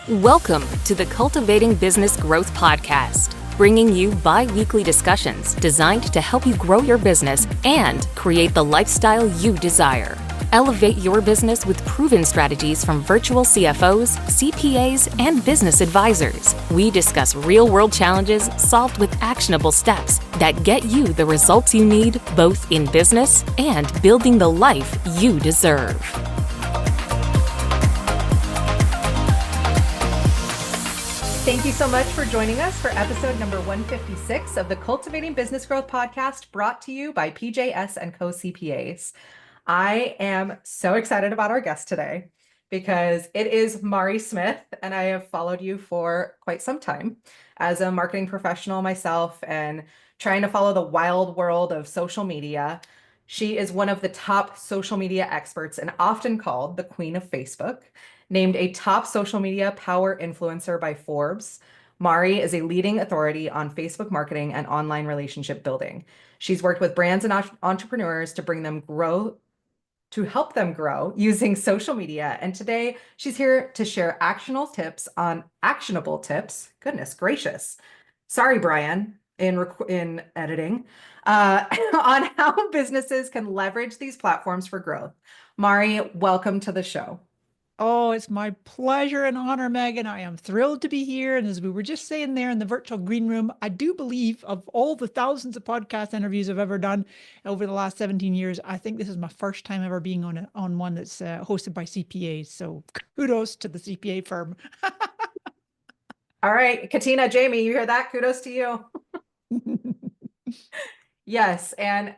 Welcome to the Cultivating Business Growth podcast, bringing you bi-weekly discussions designed to help you grow your business and create the lifestyle you desire. Elevate your business with proven strategies from virtual CFOs, CPAs, and business advisors. We discuss real-world challenges solved with actionable steps that get you the results you need both in business and building the life you deserve. Thank you so much for joining us for episode number 156 of the Cultivating Business Growth podcast, brought to you by PJS and Co CPAs. I am so excited about our guest today because it is Mari Smith, and I have followed you for quite some time as a marketing professional myself and trying to follow the wild world of social media. She is one of the top social media experts and often called the Queen of Facebook. Named a top social media power influencer by Forbes, Mari is a leading authority on Facebook marketing and online relationship building. She's worked with brands and entrepreneurs to help them grow using social media. And today she's here to share actionable tips. Goodness gracious. Sorry, Brian, in editing, on how businesses can leverage these platforms for growth. Mari, welcome to the show. Oh, it's my pleasure and honor, Megan. I am thrilled to be here. And as we were just saying there in the virtual green room, I do believe of all the thousands of podcast interviews I've ever done over the last 17 years, I think this is my first time ever being on one that's hosted by CPAs. So kudos to the CPA firm. All right, Katina, Jamie, you hear that? Kudos to you. Yes, and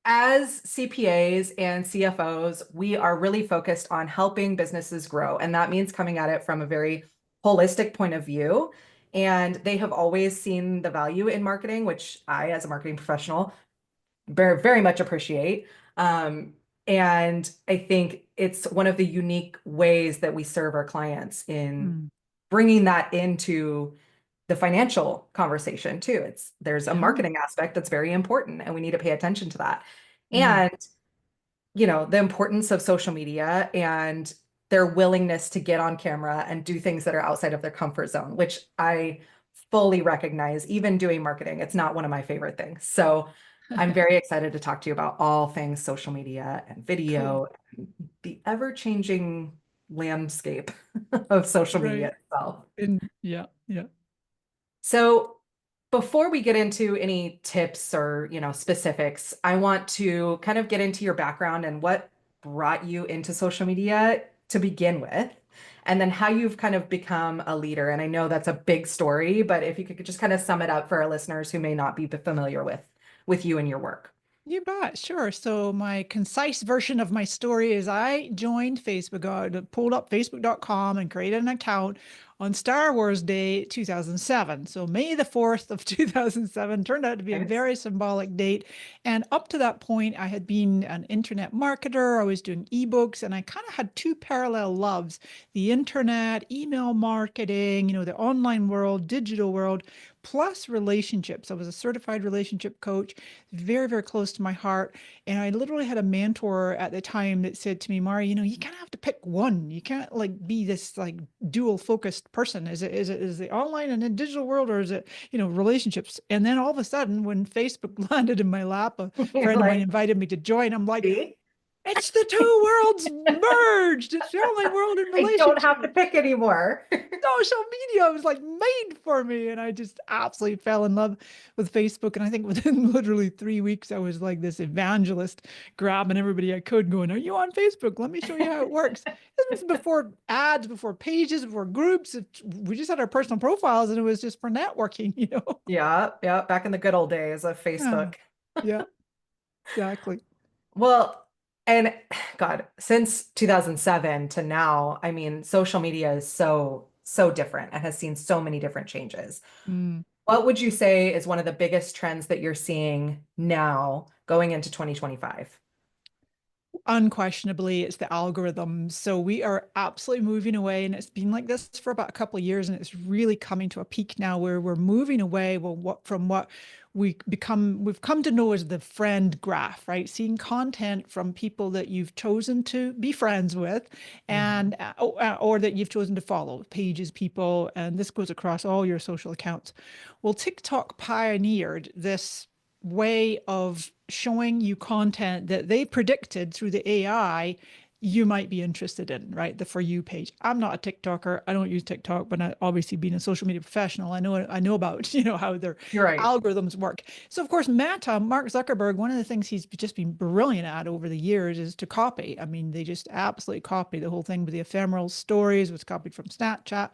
as CPAs and CFOs, we are really focused on helping businesses grow, and that means coming at it from a very holistic point of view. And they have always seen the value in marketing, which I, as a marketing professional, very, very much appreciate. And I think it's one of the unique ways that we serve our clients in bringing that into the financial conversation too. There's a marketing aspect that's very important, and we need to pay attention to that. And, the importance of social media and their willingness to get on camera and do things that are outside of their comfort zone, which I fully recognize. Even doing marketing, it's not one of my favorite things. So I'm very excited to talk to you about all things social media and video, and the ever-changing landscape of social media itself. Yeah. So before we get into any tips or, specifics, I want to kind of get into your background and what brought you into social media to begin with, and then how you've kind of become a leader. And I know that's a big story, but if you could just kind of sum it up for our listeners who may not be familiar with you and your work. You bet. Sure. So my concise version of my story is I joined Facebook, pulled up facebook.com and created an account on Star Wars Day 2007. So May the 4th of 2007 turned out to be a very symbolic date. And up to that point, I had been an internet marketer. I was doing ebooks, and I kind of had two parallel loves: the internet, email marketing, the online world, digital world, plus relationships. I was a certified relationship coach, very, very close to my heart. And I literally had a mentor at the time that said to me, Mari, you kind of have to pick one. You can't be this dual focused person. Is it the online and the digital world, or is it, relationships? And then all of a sudden, when Facebook landed in my lap, a friend of mine invited me to join. I'm like, it's the two worlds merged. It's the online world and relationships. I don't have to pick anymore. Social media was made for me. And I just absolutely fell in love with Facebook. And I think within literally 3 weeks, I was like this evangelist, grabbing everybody I could, going, are you on Facebook? Let me show you how it works. This was before ads, before pages, before groups. We just had our personal profiles, and it was just for networking, Yeah. Back in the good old days of Facebook. Yeah, exactly. Well, and God, since 2007 to now, I mean, social media is so different and has seen so many different changes. What would you say is one of the biggest trends that you're seeing now going into 2025? Unquestionably, it's the algorithm. So we are absolutely moving away, and it's been like this for about a couple of years, and it's really coming to a peak now where we're moving away, well, from what we've come to know as the friend graph, right? Seeing content from people that you've chosen to be friends with, Mhm. and or that you've chosen to follow, pages, people, and this goes across all your social accounts. Well, TikTok pioneered this way of showing you content that they predicted through the AI you might be interested in, right? The For You page. I'm not a TikToker. I don't use TikTok, but I, obviously being a social media professional, I know about, how their You're right. algorithms work. So of course, Meta, Mark Zuckerberg, one of the things he's just been brilliant at over the years is to copy. I mean, they just absolutely copy the whole thing with the ephemeral stories, was copied from Snapchat,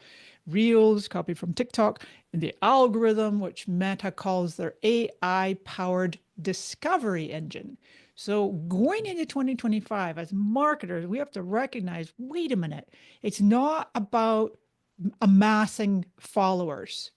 Reels, copied from TikTok, and the algorithm, which Meta calls their AI powered discovery engine. So going into 2025 as marketers, we have to recognize, wait a minute, it's not about amassing followers.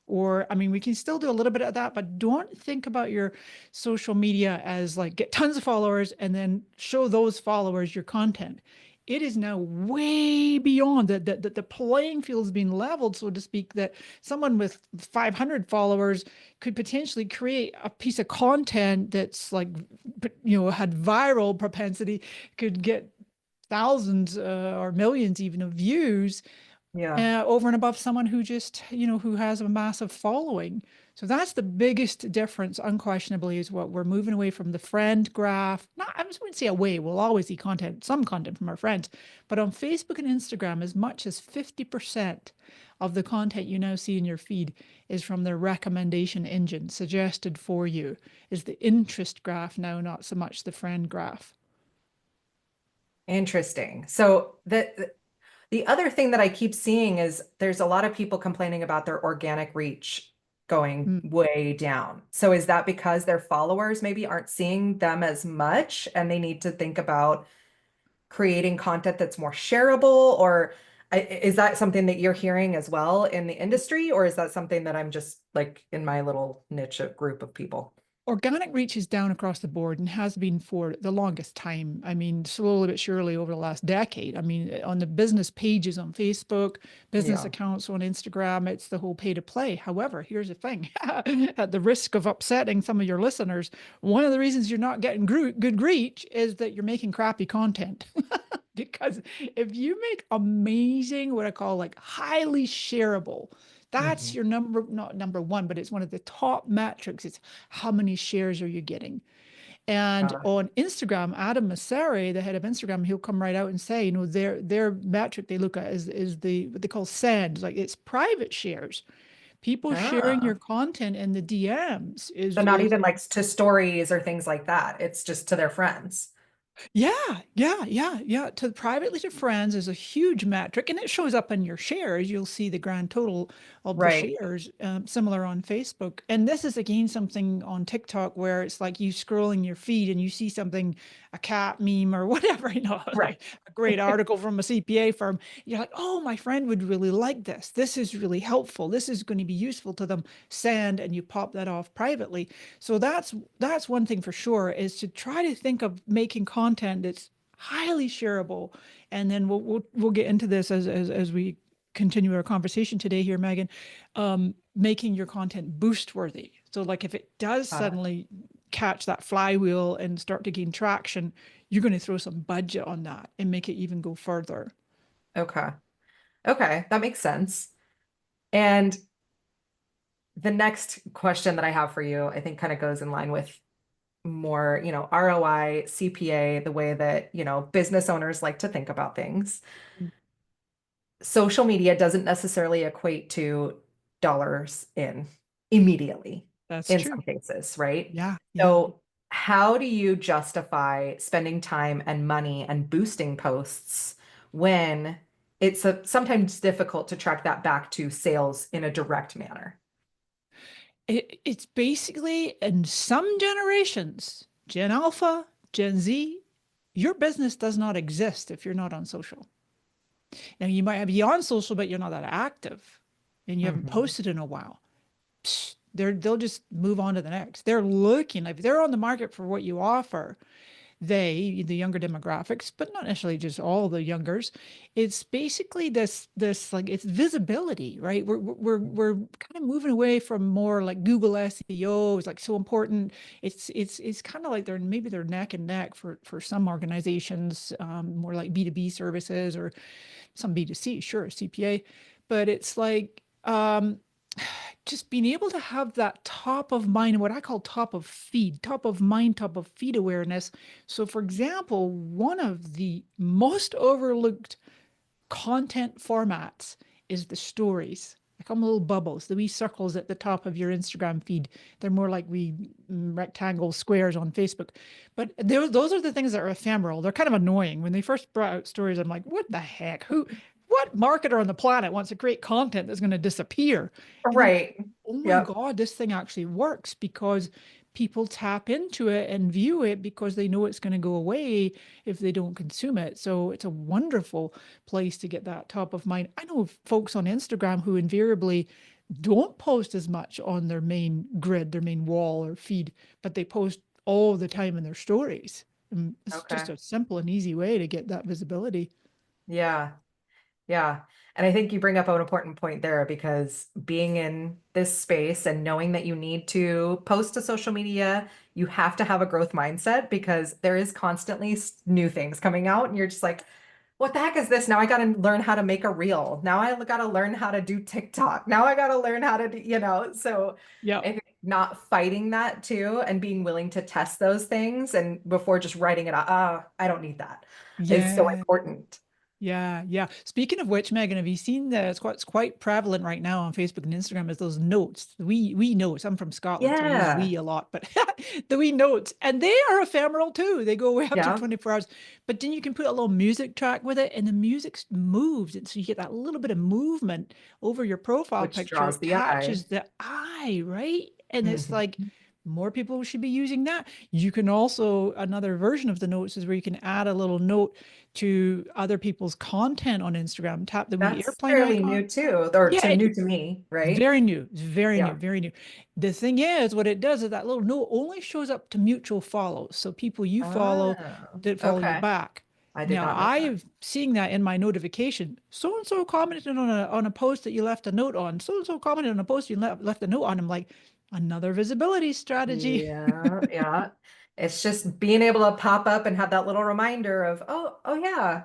Or, I mean, we can still do a little bit of that, but don't think about your social media as like get tons of followers and then show those followers your content. It is now way beyond the playing field is being leveled, so to speak, that someone with 500 followers could potentially create a piece of content that's like, had viral propensity, could get thousands or millions even of views Yeah. over and above someone who just, who has a massive following. So that's the biggest difference, unquestionably, is what we're moving away from the friend graph. Not, I just wouldn't say away. We'll always see content, some content from our friends. But on Facebook and Instagram, as much as 50% of the content you now see in your feed is from their recommendation engine suggested for you, is the interest graph now, not so much the friend graph. Interesting. So the other thing that I keep seeing is there's a lot of people complaining about their organic reach going Mm. way down. So is that because their followers maybe aren't seeing them as much and they need to think about creating content that's more shareable? Or is that something that you're hearing as well in the industry? Or is that something that I'm just like in my little niche of group of people? Organic reach is down across the board and has been for the longest time. I mean, slowly but surely over the last decade. I mean, on the business pages on Facebook, business Yeah. accounts on Instagram, it's the whole pay to play. However, here's the thing, at the risk of upsetting some of your listeners, one of the reasons you're not getting good reach is that you're making crappy content. Because if you make amazing, what I call like highly shareable, that's Mhm. your number, not number one, but it's one of the top metrics. It's how many shares are you getting? And Got it. on Instagram, Adam Mosseri, the head of Instagram, he'll come right out and say, their metric they look at is the what they call sends, like it's private shares. People sharing your Ah. content in the DMs So not is even like to stories or things like that. It's just to their friends. yeah. To privately to friends is a huge metric, and it shows up in your shares. You'll see the grand total of the Right. shares, similar on Facebook. And this is again something on TikTok where it's like you scrolling your feed and you see something, a cat meme or whatever, Right. like a great article from a CPA firm. You're like, oh, my friend would really like this. This is really helpful. This is going to be useful to them. Send, and you pop that off privately. So that's one thing for sure is to try to think of making content that's highly shareable. And then we'll get into this as we continue our conversation today here, Megan. Making your content boost worthy. So like if it does Got it. suddenly catch that flywheel and start to gain traction, you're going to throw some budget on that and make it even go further. Okay. Okay. That makes sense. And the next question that I have for you, I think kind of goes in line with more, ROI, CPA, the way that, business owners like to think about things. Social media doesn't necessarily equate to dollars in immediately That's in true. some cases, right? Yeah. So, how do you justify spending time and money and boosting posts when it's sometimes difficult to track that back to sales in a direct manner? It's basically in some generations, Gen Alpha, Gen Z, your business does not exist if you're not on social. Now you might be on social, but you're not that active and you haven't Mhm. posted in a while. They'll just move on to the next. They're looking like they're on the market for what you offer. the younger demographics, but not necessarily just all the youngers. It's basically this like it's visibility, right? We're kind of moving away from more like Google SEO is like so important. It's kind of like they're neck and neck for some organizations, more like B2B services or some B2C, sure, CPA, but it's like just being able to have that top of mind, what I call top of mind, top of feed awareness. So, for example, one of the most overlooked content formats is the stories. They come little bubbles, the wee circles at the top of your Instagram feed. They're more like wee rectangle squares on Facebook. But those are the things that are ephemeral. They're kind of annoying. When they first brought out stories, I'm like, what the heck? What marketer on the planet wants to create content that's going to disappear? And then, Right. oh my Yep. God, this thing actually works because people tap into it and view it because they know it's going to go away if they don't consume it. So it's a wonderful place to get that top of mind. I know of folks on Instagram who invariably don't post as much on their main grid, their main wall or feed, but they post all the time in their stories. And it's just Okay. a simple and easy way to get that visibility. Yeah. Yeah. And I think you bring up an important point there because being in this space and knowing that you need to post to social media, you have to have a growth mindset because there is constantly new things coming out and you're just like, what the heck is this? Now I got to learn how to make a reel. Now I got to learn how to do TikTok. Now I got to learn how to do, so Yeah. I think not fighting that too and being willing to test those things and before just writing it out, I don't need that is so Yeah. important. Yeah, yeah. Speaking of which, Megan, have you seen it's quite prevalent right now on Facebook and Instagram is those notes. We notes. I'm from Scotland, so I use Yeah. we a lot, but the we notes, and they are ephemeral too. They go way up to Yeah. 24 hours. But then you can put a little music track with it, and the music moves, and so you get that little bit of movement over your profile Which picture. draws It the eye. catches the eye, right? And it's like Mhm. more people should be using that. You can also, another version of the notes is where you can add a little note to other people's content on Instagram. Tap the wee That's airplane fairly icon. new too, or Yeah, to new to me, right? very new. It's very new, Yeah. very new. The thing is, what it does is that little note only shows up to mutual follows. So people you follow Oh, that follow you okay. back. I did Now not know I that. am seeing that in my notification. So and so commented on a post that you left a note on. So and so commented on a post you left a note on. I'm like, another visibility strategy. Yeah, yeah. It's just being able to pop up and have that little reminder of, oh yeah,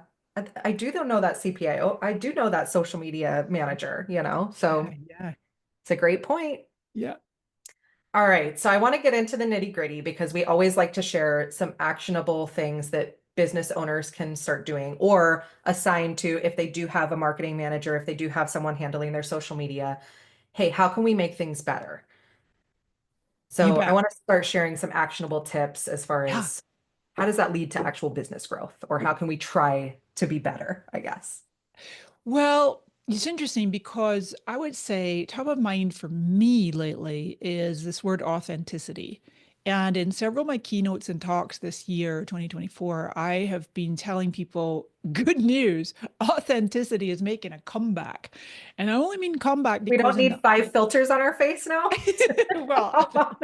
I do know that CPA. Oh, I do know that social media manager, Yeah, So yeah, it's a great point. yeah. All right, so I want to get into the nitty gritty because we always like to share some actionable things that business owners can start doing or assign to if they do have a marketing manager, if they do have someone handling their social media. Hey, how can we make things better? You So I bet. want to start sharing some actionable tips as far Yeah. as how does that lead to actual business growth or how can we try to be better, I guess. Well, it's interesting because I would say top of mind for me lately is this word authenticity. And in several of my keynotes and talks this year, 2024, I have been telling people good news, authenticity is making a comeback. And I only mean comeback We because don't in need the, five filters on our face now. well,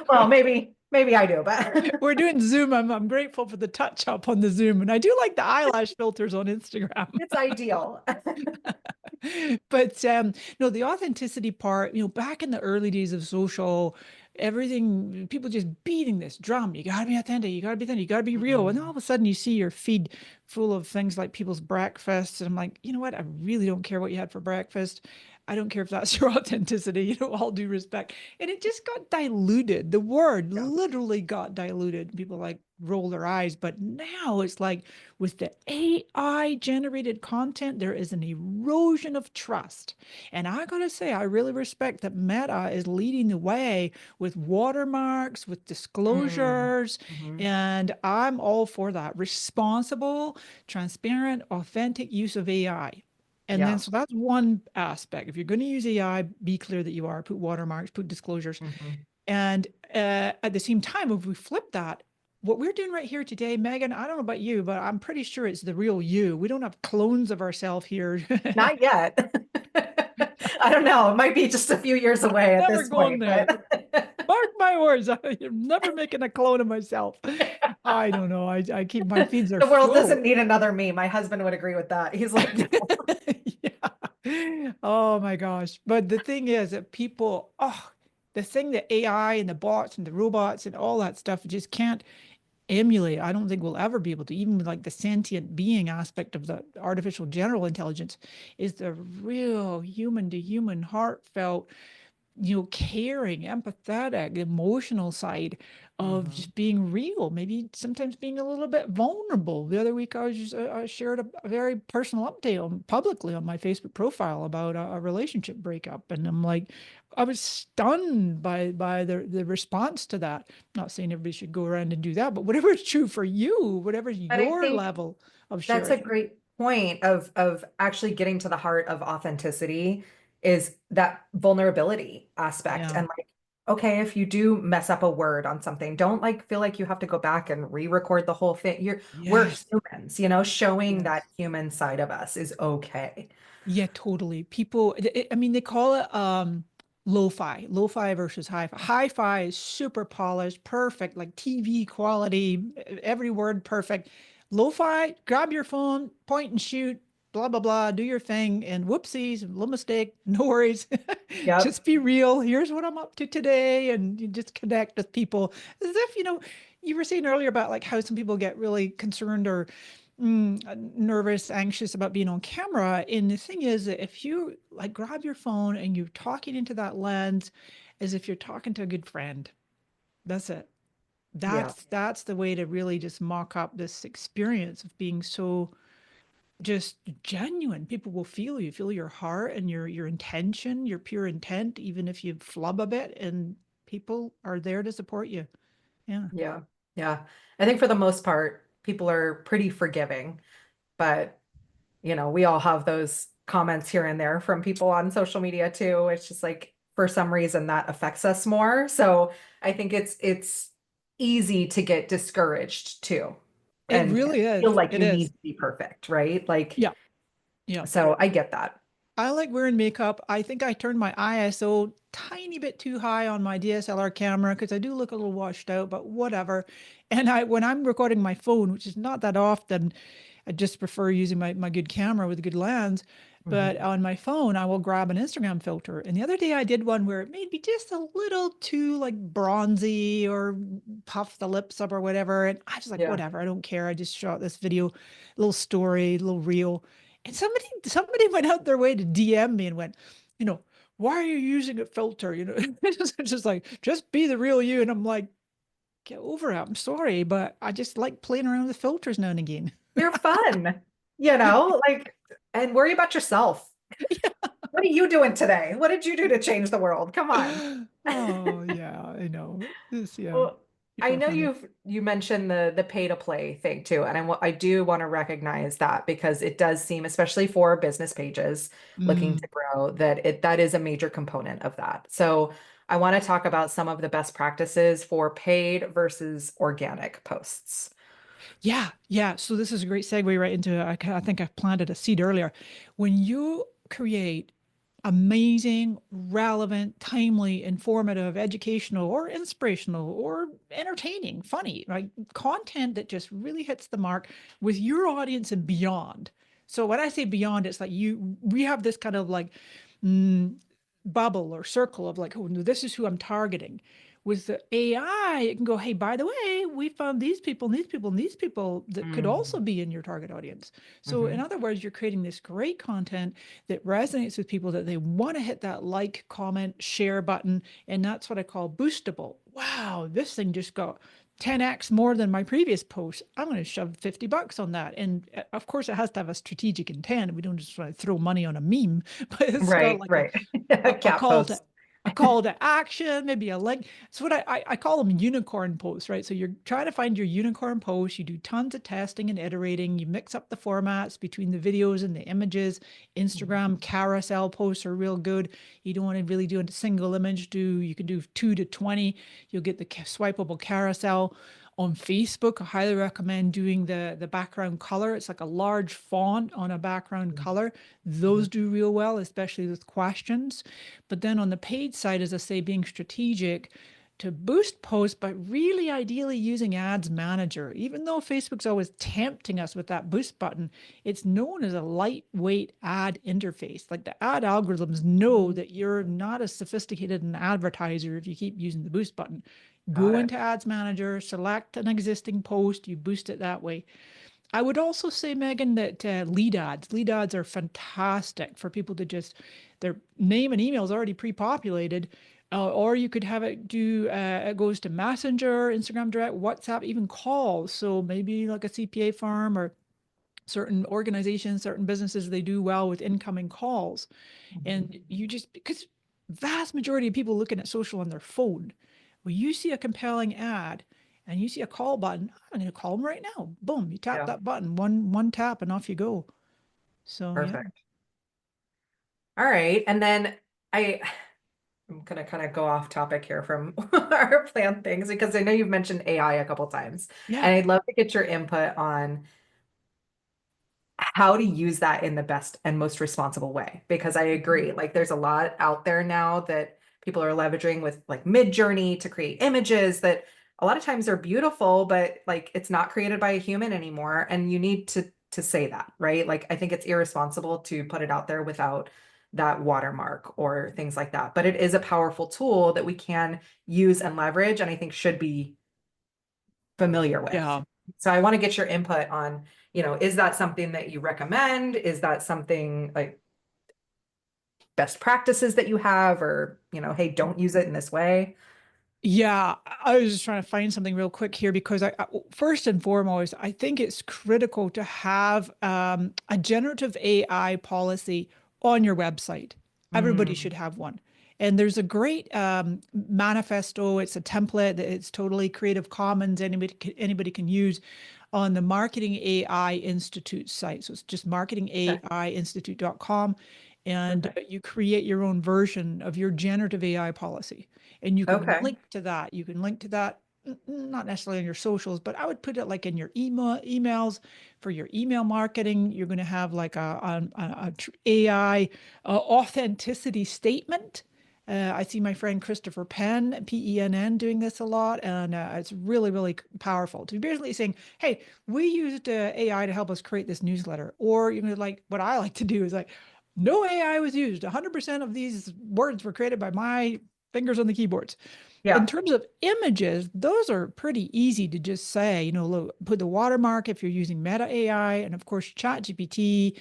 Well, maybe I do, but we're doing Zoom. I'm grateful for the touch up on the Zoom. And I do like the eyelash filters on Instagram. it's ideal. But no, the authenticity part, back in the early days of social, everything, people just beating this drum. You gotta be authentic, you gotta be authentic, you gotta be real. And then all Mhm. of a sudden you see your feed full of things like people's breakfasts. And I'm like, you know what? I really don't care what you had for breakfast. I don't care if that's your authenticity, all due respect. And it just got diluted. The word Yeah. literally got diluted. People like roll their eyes. But now it's like with the AI generated content, there is an erosion of trust. And I gotta say, I really respect that Meta is leading the way with watermarks, with Mm. disclosures, Mhm. and I'm all for that. Responsible, transparent, authentic use of AI. And then, Yeah. so that's one aspect. If you're going to use AI, be clear that you are, put watermarks, put disclosures. Mhm. And at the same time, if we flip that, what we're doing right here today, Megan, I don't know about you, but I'm pretty sure it's the real you. We don't have clones of ourselves here. Not yet. I don't know. It might be just a few years away at Never this going point, there. but Mark my words, I'm never making a clone of myself. I don't know. I keep my feeds are The world doesn't full. need another me. My husband would agree with that. He's like, Yeah. Oh my gosh. But the thing is that people, oh, the thing that AI and the bots and the robots and all that stuff just can't emulate. I don't think we'll ever be able to, even with like the sentient being aspect of the artificial general intelligence, is the real human to human heartfelt, caring, empathetic, emotional side of Mhm. just being real, maybe sometimes being a little bit vulnerable. The other week, I shared a very personal update publicly on my Facebook profile about a relationship breakup, and I'm like, I was stunned by the response to that. Not saying everybody should go around and do that, but whatever is true for you, whatever's But I your think level of that's a sharing. great point of actually getting to the heart of authenticity is that vulnerability aspect. Yeah. And like, okay, if you do mess up a word on something, don't like feel like you have to go back and re-record the whole thing. We're Yes. humans, showing that Yes. human side of us is okay. Yeah, totally. People, I mean, they call it lo-fi, lo-fi versus hi-fi. Hi-fi is super polished, perfect, like TV quality, every word perfect. Lo-fi, grab your phone, point and shoot, blah, blah, blah, do your thing, and whoopsies, little mistake, no worries. Yep. Just be real. Here's what I'm up to today. And you just connect with people as if, you were saying earlier about like how some people get really concerned or nervous, anxious about being on camera. And the thing is that if you like grab your phone and you're talking into that lens as if you're talking to a good friend, that's it. Yeah. That's the way to really just mock up this experience of being so just genuine. People will feel you, feel your heart and your intention, your pure intent, even if you flub a bit, and people are there to support you. Yeah. Yeah. Yeah. I think for the most part, people are pretty forgiving, but we all have those comments here and there from people on social media too. It's just like for some reason that affects us more. So I think it's easy to get discouraged too It and really feel is. like It you need is. to be perfect, right? Like, Yeah. Yeah. so I get that. I like wearing makeup. I think I turned my ISO tiny bit too high on my DSLR camera because I do look a little washed out, but whatever. And when I'm recording my phone, which is not that often, I just prefer using my good camera with a good lens. But Mhm. on my phone, I will grab an Instagram filter. And the other day I did one where it made me just a little too like bronzy or puff the lips up or whatever. And I was like, Yeah. whatever, I don't care. I just shot this video, little story, little reel. And somebody went out their way to DM me and went, you know, why are you using a filter? It's just like, just be the real you. And I'm like, get over it. I'm sorry, but I just like playing around with filters now and again. You're fun, like, and worry about yourself. What are you doing today? What did you do to change the world? Come on. Oh yeah, I know. Yeah, Well, people I are know funny. you mentioned the pay to play thing too, and I do want to recognize that because it does seem, especially for business pages looking Mm. to grow, that is a major component of that. So I want to talk about some of the best practices for paid versus organic posts. Yeah, yeah. So this is a great segue right into I think I planted a seed earlier. When you create amazing, relevant, timely, informative, educational, or inspirational, or entertaining, funny, right? Content that just really hits the mark with your audience and beyond. So when I say beyond, it's like we have this kind of like mm, bubble or circle of like, oh, no, this is who I'm targeting. With the AI, it can go, hey, by the way, we found these people and these people and these people that could also Mhm. be in your target audience. So, in Mhm. other words, you're creating this great content that resonates with people that they want to hit that like, comment, share button. And that's what I call boostable. Wow, this thing just got 10x more than my previous post. I'm going to shove $50 on that. And of course, it has to have a strategic intent. We don't just want to throw money on a meme, but it's got Right, like right. a Cat call to post. action, maybe a link. So what I call them unicorn posts, right? So you're trying to find your unicorn post. You do tons of testing and iterating. You mix up the formats between the videos and the images. Mhm. Instagram carousel posts are real good. You don't want to really do a single image. You can do 2 to 20. You'll get the swipeable carousel. On Facebook, I highly recommend doing the background color. It's like a large font on a background color. Those Mhm. do real well, especially with questions. But then on the paid side, as I say, being strategic, to boost posts, but really ideally using Ads Manager. Even though Facebook's always tempting us with that boost button, it's known as a lightweight ad interface. Like the ad algorithms know that you're not as sophisticated an advertiser if you keep using the boost button. Got Go it. into Ads Manager, select an existing post, you boost it that way. I would also say, Megan, that lead ads are fantastic for people to just, their name and email is already pre-populated, or you could have it do, it goes to Messenger, Instagram Direct, WhatsApp, even calls. So maybe like a CPA firm or certain organizations, certain businesses, they do well with incoming calls. Mhm. And you just, because vast majority of people looking at social on their phone, when you see a compelling ad and you see a call button, I'm going to call them right now. Boom, you tap Yeah, that button, one tap, and off you go. So yeah. perfect. All right. And then I I'm gonna kind of go off topic here from our planned things because I know you've mentioned AI a couple times, Yeah. and I'd love to get your input on how to use that in the best and most responsible way. Because I agree, like there's a lot out there now that people are leveraging with like Mid-Journey to create images that a lot of times are beautiful, but like it's not created by a human anymore. And you need to say that, right? Like I think it's irresponsible to put it out there without that watermark or things like that. But it is a powerful tool that we can use and leverage, and I think should be familiar with. Yeah. So I want to get your input on, is that something that you recommend? Is that something like best practices that you have, or, hey, don't use it in this way? Yeah, I was just trying to find something real quick here because first and foremost, I think it's critical to have a generative AI policy on your website. Everybody Mm, should have one. And there's a great manifesto. It's a template. It's totally Creative Commons. Anybody can use on the Marketing AI Institute site. So it's just okay, marketingainstitute.com. And perfect. you create your own version of your generative AI policy. And you can Okay. link to that. You can link to that, not necessarily on your socials, but I would put it like in your emails for your email marketing. You're going to have like a AI authenticity statement. I see my friend Christopher Penn, Penn, doing this a lot, and it's really, really powerful to be basically saying, "Hey, we used AI to help us create this newsletter," or like what I like to do is like, "No AI was used. 100% of these words were created by my fingers on the keyboards." In Yeah. terms of images, those are pretty easy to just say, look, put the watermark if you're using Meta AI, and of course, ChatGPT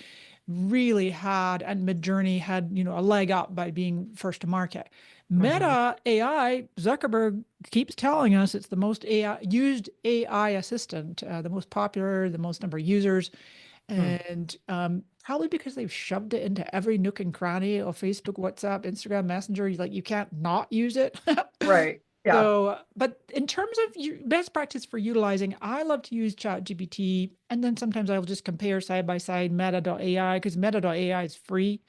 really had, and Midjourney had, a leg up by being first to market. Hmm. Meta AI, Zuckerberg keeps telling us it's the most AI used AI assistant, the most popular, the most number of users. Hmm. And probably because they've shoved it into every nook and cranny of Facebook, WhatsApp, Instagram, Messenger, like you can't not use it. Right. Yeah. So, but in terms of best practice for utilizing, I love to use ChatGPT, and then sometimes I'll just compare side by side Meta.ai because Meta.ai is free.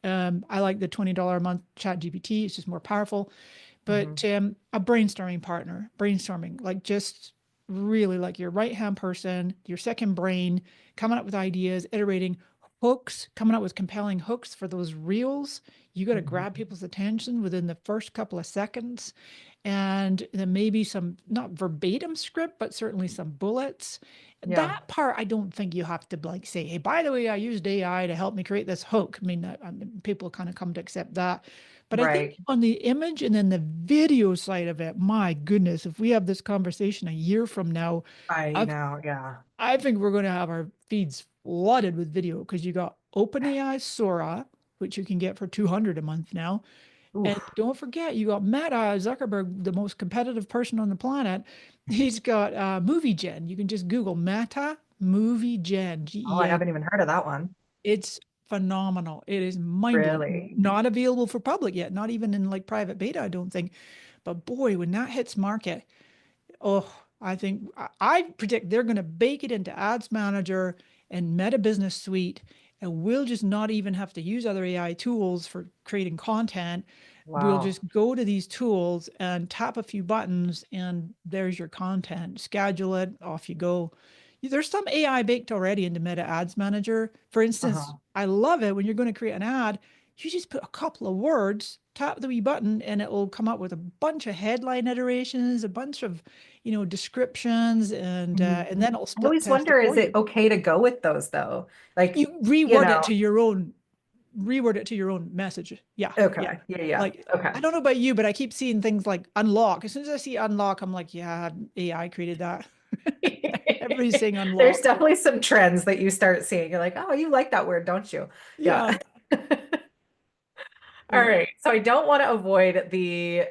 I like the $20 a month ChatGPT. It's just more powerful. Hmm. But a brainstorming partner, brainstorming, like just really like your right-hand person, your second brain, coming up with ideas, iterating hooks, coming up with compelling hooks for those reels. You got to Hmm. grab people's attention within the first couple of seconds. And then maybe some, not verbatim script, but certainly some bullets. Yeah. That part, I don't think you have to like say, hey, by the way, I used AI to help me create this hook. I mean, people kind of come to accept that. But I think Right. on the image and then the video side of it, my goodness, if we have this conversation a year from now, I I know. Yeah. I think we're going to have our feeds flooded with video because you got OpenAI Sora, which you can get for 200 a month now. And Oof. don't forget, you got Meta Zuckerberg, the most competitive person on the planet. He's got Movie Gen. You can just Google Meta Movie Gen, Oh, I GEN. haven't even heard of that one. It's phenomenal. It is mind-blowing. Really? Not available for public yet, not even in like private beta, I don't think. But boy, when that hits market, oh, I think I predict they're going to bake it into Ads Manager and Meta Business Suite, and we'll just not even have to use other AI tools for creating content. We'll Wow. just go to these tools and tap a few buttons, and there's your content. Schedule it, off you go. There's some AI baked already into Meta Ads Manager. For instance, Uh-huh. I love it when you're going to create an ad. You just put a couple of words, tap the wee button, and it will come up with a bunch of headline iterations, a bunch of, descriptions, and Mhm. then it'll I split always test it wonder, is for it you. okay to go with those though? Like, You you reword it know, to your own, reword it to your own message. Yeah, yeah. okay. Yeah, yeah. Like, Okay. I don't know about you, but I keep seeing things like unlock. As soon as I see unlock, I'm like, yeah, AI created that. Everybody's saying There's unlock. definitely some trends that you start seeing. You're like, oh, you like that word, don't you? Yeah. Yeah. All Yeah. right. So I don't want to avoid the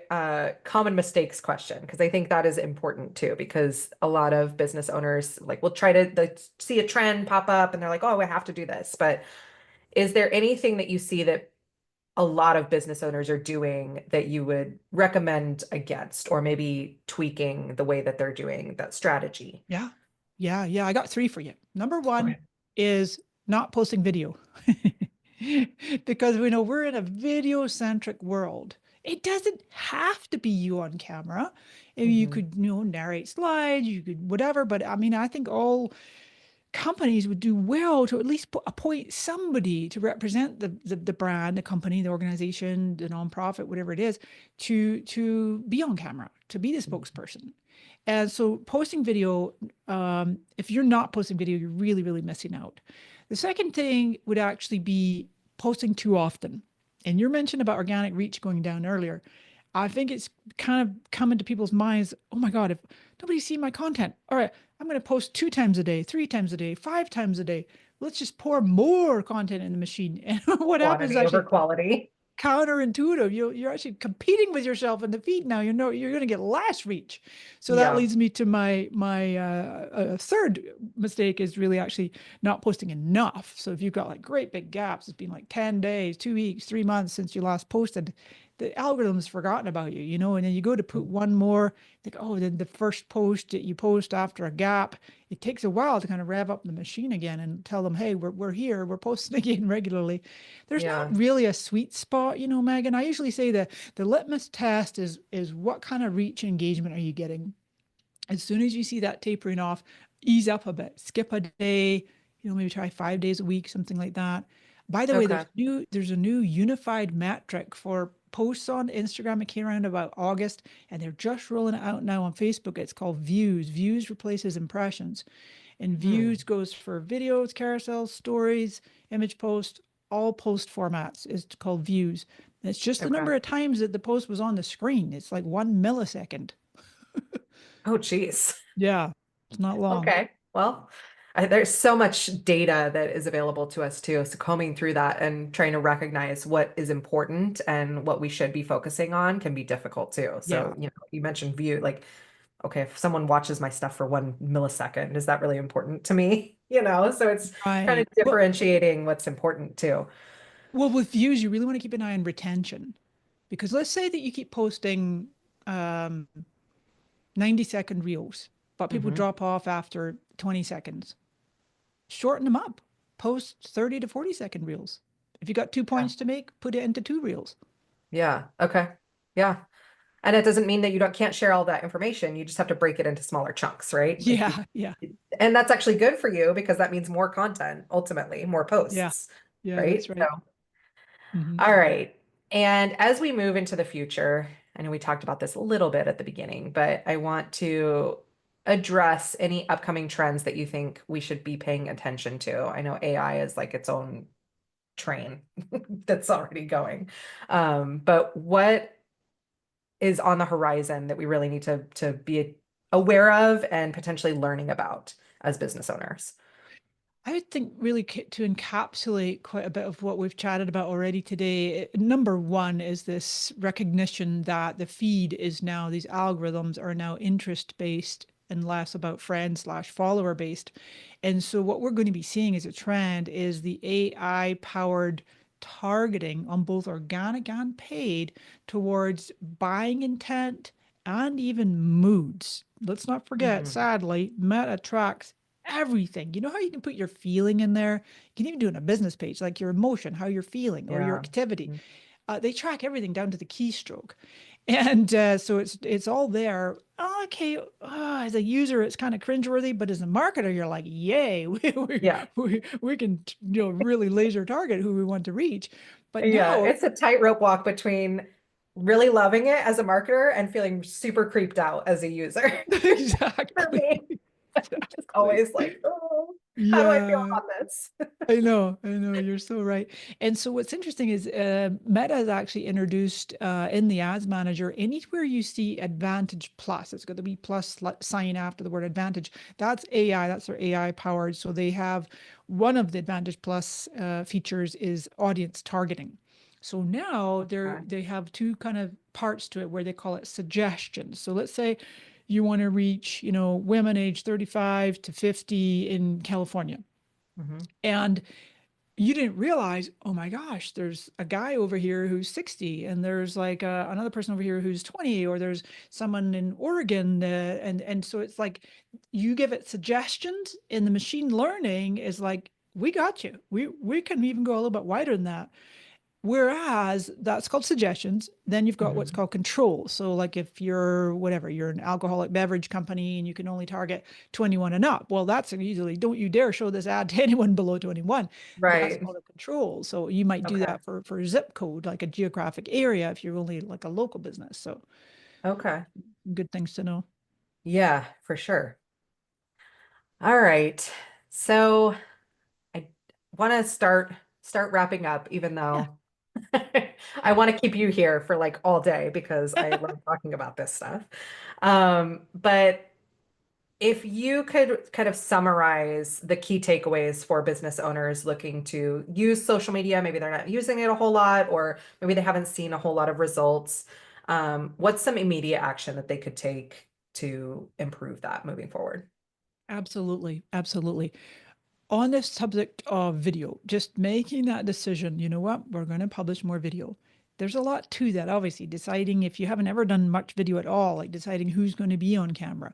common mistakes question because I think that is important too, because a lot of business owners like will try to see a trend pop up and they're like, oh, I have to do this. But is there anything that you see that a lot of business owners are doing that you would recommend against, or maybe tweaking the way that they're doing that strategy? Yeah. Yeah. Yeah. I got three for you. Number one Okay. is not posting video. Because we know we're in a video centric world. It doesn't have to be you on camera. You Hmm. could, narrate slides, you could whatever. But I mean, I think all companies would do well to at least appoint somebody to represent the brand, the company, the organization, the nonprofit, whatever it is, to be on camera, to be the spokesperson. And so posting video, if you're not posting video, you're really, really missing out. The second thing would actually be posting too often. And you mentioned about organic reach going down earlier. I think it's kind of come into people's minds, oh my God, if nobody's seen my content, all right, I'm going to post 2 times a day, 3 times a day, 5 times a day. Let's just pour more content in the machine. And what happens Quantity over actually quality. counterintuitive. You're actually competing with yourself in the feed now. You're going to get less reach. So that Yeah. leads me to my third mistake is really actually not posting enough. So if you've got like great big gaps, it's been like 10 days, 2 weeks, 3 months since you last posted, the algorithm's forgotten about you, and then you go to put one more, think, oh, then the first post that you post after a gap, it takes a while to kind of rev up the machine again and tell them, hey, we're here, we're posting again regularly. There's Yeah. not really a sweet spot, Megan. I usually say that the litmus test is what kind of reach and engagement are you getting? As soon as you see that tapering off, ease up a bit, skip a day, maybe try 5 days a week, something like that. By the way, Okay. there's a new unified metric for posts on Instagram. It came around about August, and they're just rolling it out now on Facebook. It's called views. Views replaces impressions. And Hmm. views goes for videos, carousels, stories, image posts, all post formats is called views. And it's just the Okay. number of times that the post was on the screen. It's like 1 millisecond. Oh, geez. Yeah, it's not long. Okay. Well, there's so much data that is available to us too. So combing through that and trying to recognize what is important and what we should be focusing on can be difficult too. Yeah, So, you mentioned view, like, okay, if someone watches my stuff for 1 millisecond, is that really important to me? So it's kind of right. differentiating what's important too. Well, with views, you really want to keep an eye on retention because let's say that you keep posting um, 90-second reels, but people Hmm. drop off after 20 seconds. Shorten them up. Post 30 to 40-second reels. If you got 2 points to make, put it into 2 reels. Yeah. Okay. Yeah. And it doesn't mean that you can't share all that information. You just have to break it into smaller chunks, right? Like Yeah, yeah, and that's actually good for you because that means more content, ultimately, more yeah, posts, yeah, right? that's So, right. Hmm. all right. And as we move into the future, I know we talked about this a little bit at the beginning, but I want to address any upcoming trends that you think we should be paying attention to. I know AI is like its own train that's already going. But what is on the horizon that we really need to be aware of and potentially learning about as business owners? I would think really to encapsulate quite a bit of what we've chatted about already today. Number one is this recognition that the feed is now, these algorithms are now interest based and less about friend slash follower based. And so what we're going to be seeing as a trend is the AI powered targeting on both organic and paid towards buying intent and even moods. Let's not forget, Mhm. sadly, Meta tracks everything. You know how you can put your feeling in there? You can even do it on a business page, like your emotion, how you're feeling, or your Yeah. activity. Mhm. They track everything down to the keystroke. And so it's all there. Okay, as a user, it's kind of cringeworthy, but as a marketer, you're like, yay, Yeah. we can really laser target who we want to reach. But Yeah, now, it's a tightrope walk between really loving it as a marketer and feeling super creeped out as a user. For exactly, me, just exactly. always like, oh, how do I feel Yeah, about this? I know, you're so right. And so what's interesting is Meta has actually introduced in the ads manager, anywhere you see Advantage Plus, it's got the B plus sign after the word Advantage. That's AI, that's their AI powered. So they have one of the Advantage Plus features is audience targeting. So now Okay. they have two kind of parts to it where they call it suggestions. So let's say you want to reach, women age 35 to 50 in California. Mhm. And you didn't realize, oh my gosh, there's a guy over here who's 60, and there's like another person over here who's 20, or there's someone in Oregon, and so it's like you give it suggestions, and the machine learning is like, we got you. We can even go a little bit wider than that. Whereas that's called suggestions. Then you've got what's Mhm. called control. So, like if you're whatever, you're an alcoholic beverage company and you can only target 21 and up. Well, that's easily, don't you dare show this ad to anyone below 21. That's Right. called a control. So you might do Okay. that for a zip code, like a geographic area, if you're only like a local business. So Okay. good things to know. Yeah, for sure. All right. So I want to start wrapping up, even Yeah. though I want to keep you here for like all day because I love talking about this stuff. But if you could kind of summarize the key takeaways for business owners looking to use social media, maybe they're not using it a whole lot, or maybe they haven't seen a whole lot of results. What's some immediate action that they could take to improve that moving forward? Absolutely. Absolutely. On the subject of video, just making that decision, you know what, we're going to publish more video. There's a lot to that, obviously, deciding if you haven't ever done much video at all, like deciding who's going to be on camera.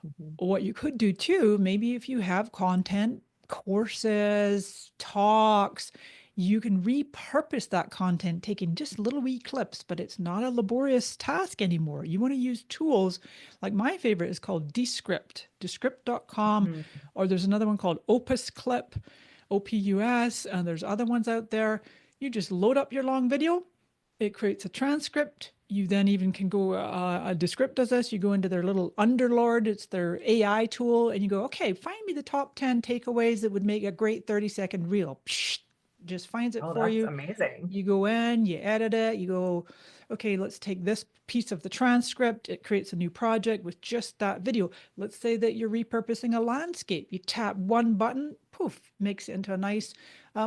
Mhm. What you could do too, maybe if you have content, courses, talks, you can repurpose that content, taking just little wee clips, but it's not a laborious task anymore. You want to use tools like my favorite is called Descript, descript.com, Mhm. or there's another one called Opus Clip, OPUS, and there's other ones out there. You just load up your long video, it creates a transcript. You then even can go, a Descript does this. You go into their little Underlord, it's their AI tool, and you go, okay, find me the top 10 takeaways that would make a great 30-second reel. Psh, just finds it Oh, for that's you. amazing. You go in, you edit it, you go, okay, let's take this piece of the transcript. It creates a new project with just that video. Let's say that you're repurposing a landscape. You tap one button, poof, makes it into a nice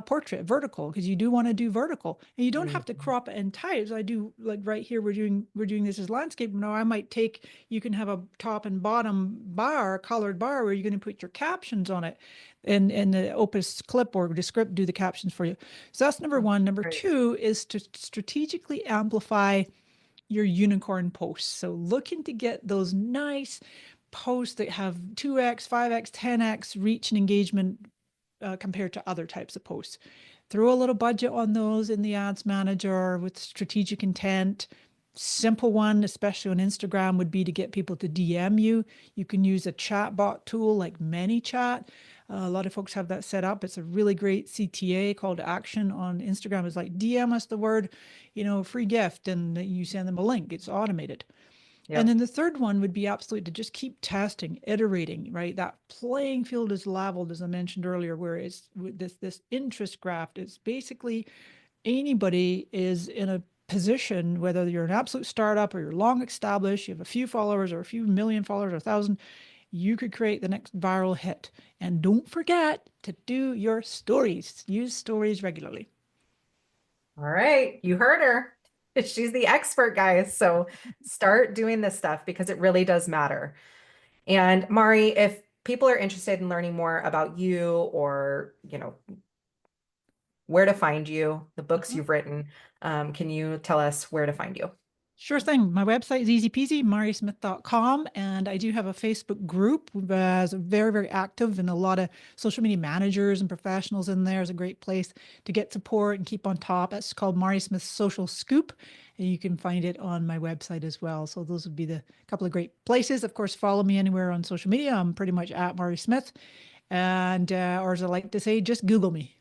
portrait, vertical, because you do want to do vertical. And you don't have to Mhm. crop it in tight. So I do, like right here, we're doing this as landscape. Now I might take, you can have a top and bottom bar, colored bar, where you're going to put your captions on it. And the Opus Clip or Descript do the captions for you. So that's number Oh, one. Number great. two is to strategically amplify your unicorn posts. So looking to get those nice posts that have 2x, 5x, 10x reach and engagement compared to other types of posts. Throw a little budget on those in the ads manager with strategic intent. Simple one, especially on Instagram, would be to get people to DM you. You can use a chat bot tool like ManyChat. A lot of folks have that set up. It's a really great CTA call to action on Instagram. It's like DM us the word, free gift, and you send them a link. It's automated. And Yep. then the third one would be absolutely to just keep testing, iterating, right? That playing field is leveled, as I mentioned earlier, where it's with this interest graph. It's basically anybody is in a position, whether you're an absolute startup or you're long established, you have a few followers or a few million followers or 1,000, you could create the next viral hit. And don't forget to do your stories. Use stories regularly. All right. You heard her. She's the expert, guys. So start doing this stuff because it really does matter. And Mari, if people are interested in learning more about you or, where to find you, the books Uh-huh. you've written, can you tell us where to find you? Sure thing. My website is easy peasy, mariasmith.com. And I do have a Facebook group that's very, very active, and a lot of social media managers and professionals in there. Is a great place to get support and keep on top. It's called Mari Smith Social Scoop. And you can find it on my website as well. So those would be the couple of great places. Of course, follow me anywhere on social media. I'm pretty much at Mari Smith. And, or as I like to say, just Google me.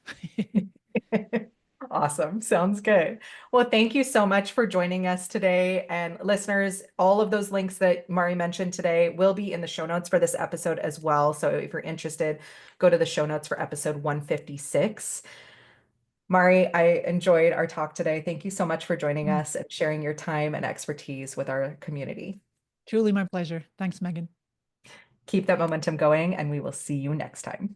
Awesome. Sounds good. Well, thank you so much for joining us today. And listeners, all of those links that Mari mentioned today will be in the show notes for this episode as well. So if you're interested, go to the show notes for episode 156. Mari, I enjoyed our talk today. Thank you so much for joining us and sharing your time and expertise with our community. Truly my pleasure. Thanks, Megan. Keep that momentum going, and we will see you next time.